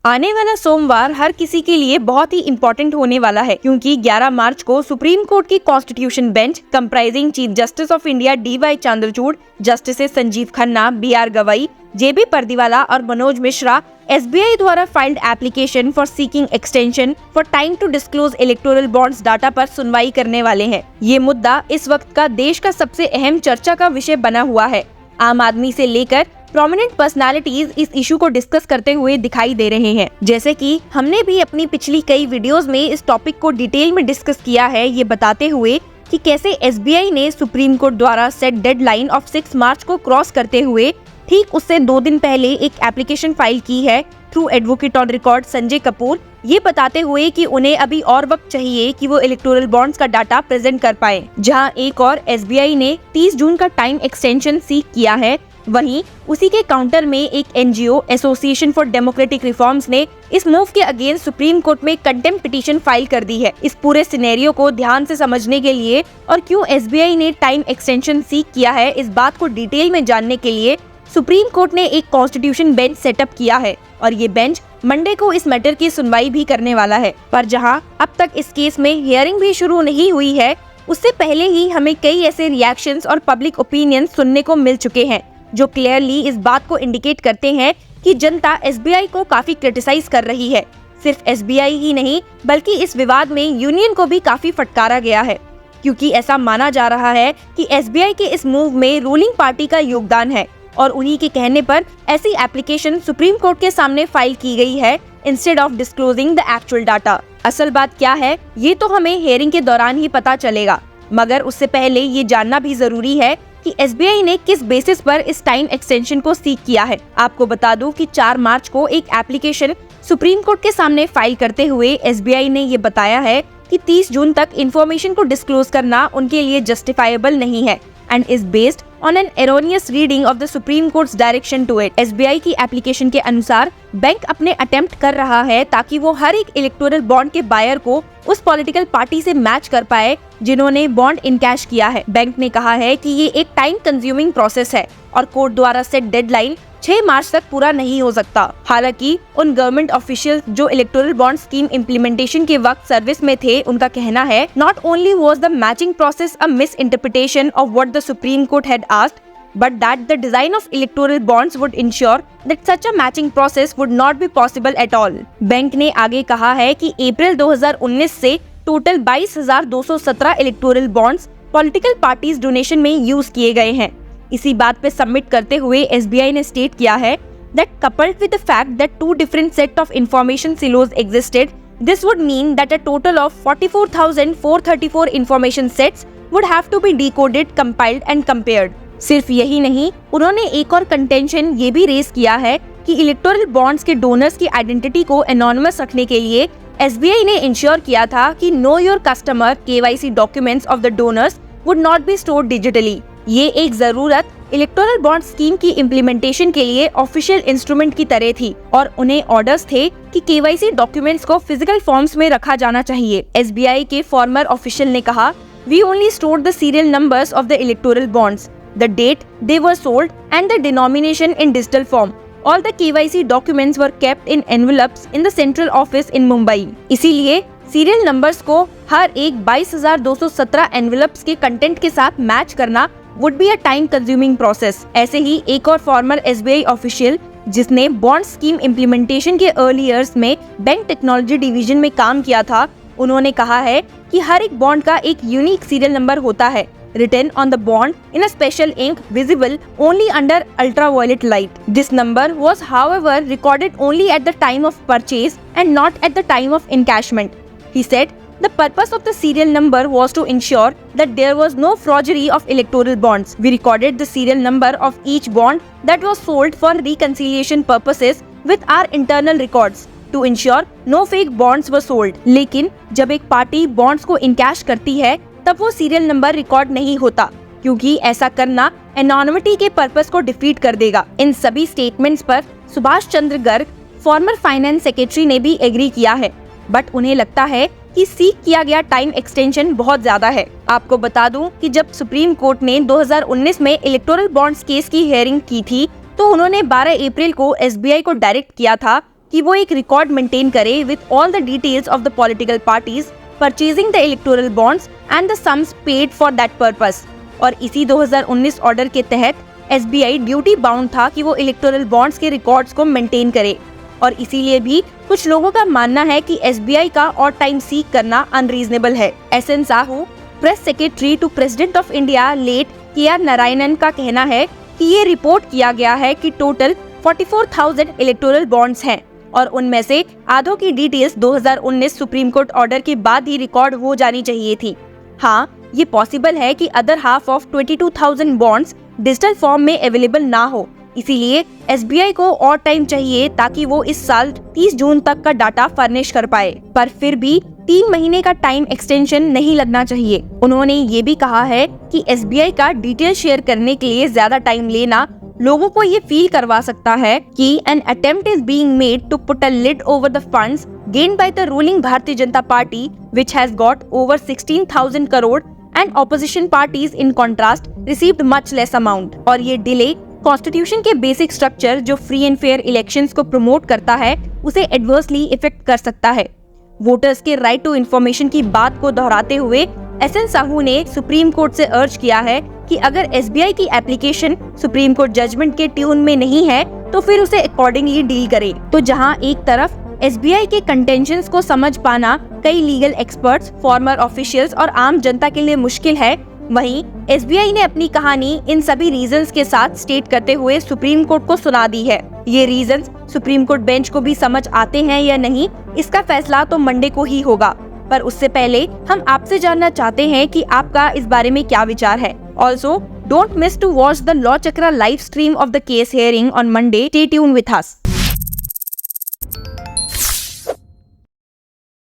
आने वाला सोमवार हर किसी के लिए बहुत ही इम्पोर्टेंट होने वाला है, क्योंकि 11 मार्च को सुप्रीम कोर्ट की constitution bench comprising chief justice of India DY Chandrachud, justice Sanjiv Khanna, BR Gavai, JB Pardiwala और मनोज मिश्रा SBI द्वारा filed application for seeking extension for time to disclose electoral bonds data पर सुनवाई करने वाले हैं। ये मुद्दा इस वक्त का देश का सबसे अहम चर्चा का विषय बना हुआ है। आम आदमी से लेकर प्रोमिनेंट पर्सनालिटीज इस इशू को डिस्कस करते हुए दिखाई दे रहे हैं। जैसे कि हमने भी अपनी पिछली कई वीडियोस में इस टॉपिक को डिटेल में डिस्कस किया है, ये बताते हुए कि कैसे SBI ने सुप्रीम कोर्ट द्वारा सेट डेडलाइन ऑफ 6 मार्च को क्रॉस करते हुए ठीक उससे 2 दिन पहले एक एप्लीकेशन फाइल की है through advocate on record Sanjay Kapoor, ये बताते हुए कि उन्हें अभी और वक्त चाहिए कि वो इलेक्टोरल बॉन्ड्स का डाटा प्रेजेंट कर पाए। जहां एक और SBI ने 30 जून का टाइम एक्सटेंशन सीक किया है, वहीं उसी के काउंटर में एक NGO association for democratic reforms ने इस मूव के अगेंस्ट सुप्रीम कोर्ट में कंटेम्प्ट पिटीशन फाइल कर दी है। इस पूरे सिनेरियो को ध्यान से समझने के लिए और क्यों SBI ने टाइम एक्सटेंशन सीक किया है, इस बात को डिटेल में जानने के लिए सुप्रीम कोर्ट ने एक कॉन्स्टिट्यूशन बेंच सेटअप किया है और ये बेंच मंडे को इस मैटर की सुनवाई भी करने वाला है। पर जहां अब तक इस केस में हियरिंग भी शुरू नहीं हुई है, उससे पहले ही हमें कई ऐसे रिएक्शंस और पब्लिक ओपिनियन सुनने को मिल चुके हैं जो क्लियरली इस बात को इंडिकेट करते हैं कि जनता SBI को काफी क्रिटिसाइज कर रही है। सिर्फ SBI ही नहीं बल्कि इस विवाद में यूनियन को भी काफी फटकारा गया है, क्योंकि ऐसा माना जा रहा है कि SBI के इस मूव में रूलिंग पार्टी का योगदान है और उन्हीं के कहने पर ऐसी एप्लीकेशन सुप्रीम कोर्ट के सामने फाइल की गई है instead of disclosing the actual data. असल बात क्या है ये तो हमें हियरिंग के दौरान ही पता चलेगा, मगर उससे पहले ये जानना भी जरूरी है कि SBI ने किस बेसिस पर इस टाइम एक्सटेंशन को सीक किया है। आपको बता दूं कि 4 मार्च को एक एप्लीकेशन सुप्रीम कोर्ट के सामने फाइल करते हुए SBI ने ये बताया है कि 30 जून तक इंफॉर्मेशन को डिस्क्लोज करना उनके लिए जस्टिफाइबल नहीं है and is based on an erroneous reading of the Supreme Court's direction to it। SBI की एप्लीकेशन के अनुसार बैंक अपने अटेम्प्ट कर रहा है ताकि वो हर एक इलेक्टोरल बॉन्ड के बायर को उस पॉलिटिकल पार्टी से मैच कर पाए जिन्होंने बॉन्ड इनकैश किया है। बैंक ने कहा है कि ये एक टाइम कंज्यूमिंग प्रोसेस है और कोर्ट द्वारा सेट डेडलाइन 6 मार्च तक पूरा नहीं हो सकता। हालांकि उन गवर्नमेंट ऑफिशियल्स जो इलेक्टोरल बॉन्ड स्कीम इम्प्लीमेंटेशन के वक्त सर्विस में थे, उनका कहना है not only was the matching process a miss interpretation of what the supreme court had asked, but that the design of electoral bonds would ensure that such a matching process would not be possible at all। Bank ने आगे कहा है कि अप्रैल 2019 से total 22,217 electoral bonds political parties donation में use किए गए हैं। इसी बात पे सबमिट करते हुए SBI ने स्टेट किया है that coupled with the fact that 2 different set of information silos existed, this would mean that a total of 44,434 information sets would have to be decoded, compiled and compared। सिर्फ यही नहीं, उन्होंने एक और contention ये भी रेज किया है कि इलेक्टोरल बॉन्ड्स के डोनर्स की आइडेंटिटी को एनोनिमस रखने के लिए SBI ने इंश्योर किया था कि know your customer KYC documents of the donors would not be stored digitally. ये एक जरूरत इलेक्टोरल बॉन्ड स्कीम की इम्प्लीमेंटेशन के लिए ऑफिशियल इंस्ट्रूमेंट की तरह थी और उन्हें ऑर्डर्स थे कि KYC डॉक्यूमेंट्स को फिजिकल फॉर्म्स में रखा जाना चाहिए। SBI के फॉर्मर ऑफिशियल ने कहा, we only stored the serial numbers of the electoral bonds, the date they were sold and the denomination in digital form। All the KYC documents were kept in envelopes in the central office in Mumbai। इसीलिए serial numbers को हर एक 22,217 envelopes के content के साथ match करना would be a time consuming process। ऐसे ही एक और फॉर्मर SBI ऑफिशियल जिसने बॉन्ड स्कीम इम्प्लीमेंटेशन के अर्ली ईयर्स में बैंक टेक्नोलॉजी डिवीजन में काम किया था, उन्होंने कहा है कि हर एक बॉन्ड का एक यूनिक सीरियल नंबर होता है written on the bond in a special ink visible only under ultraviolet light। This number was however recorded only at the time of purchase and not at the time of encashment। He said the purpose of the serial number was to ensure that there was no forgery of electoral bonds। We recorded the serial number of each bond that was sold for reconciliation purposes with our internal records to ensure no fake bonds were sold। लेकिन जब एक party bonds को encash करती है तब वो serial number record नहीं होता, क्योंकि ऐसा करना एनोनिमिटी के पर्पस को डिफीट कर देगा। इन सभी स्टेटमेंट्स पर Subhash Chandra Garg, former finance secretary, ने भी एग्री किया है, बट उन्हें लगता है कि सीक किया गया टाइम एक्सटेंशन बहुत ज्यादा है। आपको बता दूं कि जब सुप्रीम कोर्ट ने 2019 में इलेक्टोरल बॉन्ड्स केस की हियरिंग की थी तो उन्होंने 12 अप्रैल को SBI को डायरेक्ट किया था कि वो एक रिकॉर्ड मेंटेन करे with all the details of the political parties purchasing the electoral bonds and the sums paid for that purpose. और इसी 2019 ऑर्डर के तहत SBI ड्यूटी बाउंड था कि वो इलेक्टोरल बॉन्ड्स के रिकॉर्ड्स को मेंटेन करे। और इसीलिए भी कुछ लोगों का मानना है कि SBI का और टाइम सीक करना अनरीजनेबल है। SN Sahu, press secretary to president of India late KR Narayanan का कहना है कि ये रिपोर्ट किया गया है कि टोटल 44,000 इलेक्टोरल बॉन्ड्स हैं और उनमें से आधों की डिटेल्स 2019 सुप्रीम कोर्ट ऑर्डर के बाद ही रिकॉर्ड हो जानी चाहिए थी। हाँ, ये पॉसिबल है कि other half of 22,000 bonds digital form में अवेलेबल ना हो, इसीलिए SBI को और टाइम चाहिए ताकि वो इस साल 30 जून तक का डाटा फर्निश कर पाए। पर फिर भी 3 महीने का टाइम एक्सटेंशन नहीं लगना चाहिए। उन्होंने ये भी कहा है कि SBI का डिटेल शेयर करने के लिए ज्यादा टाइम लेना लोगों को ये फील करवा सकता है कि an attempt is being made to put a lid over the funds gained by the ruling Bharatiya Janata Party, which has got over 16,000 crore and opposition parties in contrast received much less amount। और ये delay constitution के basic structure जो free and fair elections को promote करता है उसे adversely effect कर सकता है। वोटर्स के राइट टू इन्फॉर्मेशन की बात को दोहराते हुए SN साहू ने सुप्रीम कोर्ट से अर्ज किया है कि अगर SBI की एप्लीकेशन सुप्रीम कोर्ट जजमेंट के ट्यून में नहीं है तो फिर उसे अकॉर्डिंगली डील करे। तो जहां एक तरफ SBI के कंटेंशंस को समझ पाना कई लीगल एक्सपर्ट्स, फॉर्मर ऑफिशियल्स और आम जनता के लिए मुश्किल है, वहीं SBI ने अपनी कहानी इन सभी रीजंस के साथ स्टेट करते हुए सुप्रीम कोर्ट को सुना दी है। ये रीजंस सुप्रीम कोर्ट बेंच को भी समझ आते हैं या नहीं, इसका फैसला तो मंडे को ही होगा। पर उससे पहले हम आपसे जानना चाहते हैं कि आपका इस बारे में क्या विचार है। Also don't miss to watch the law Chakra live stream of the case hearing on Monday. Stay tuned with us.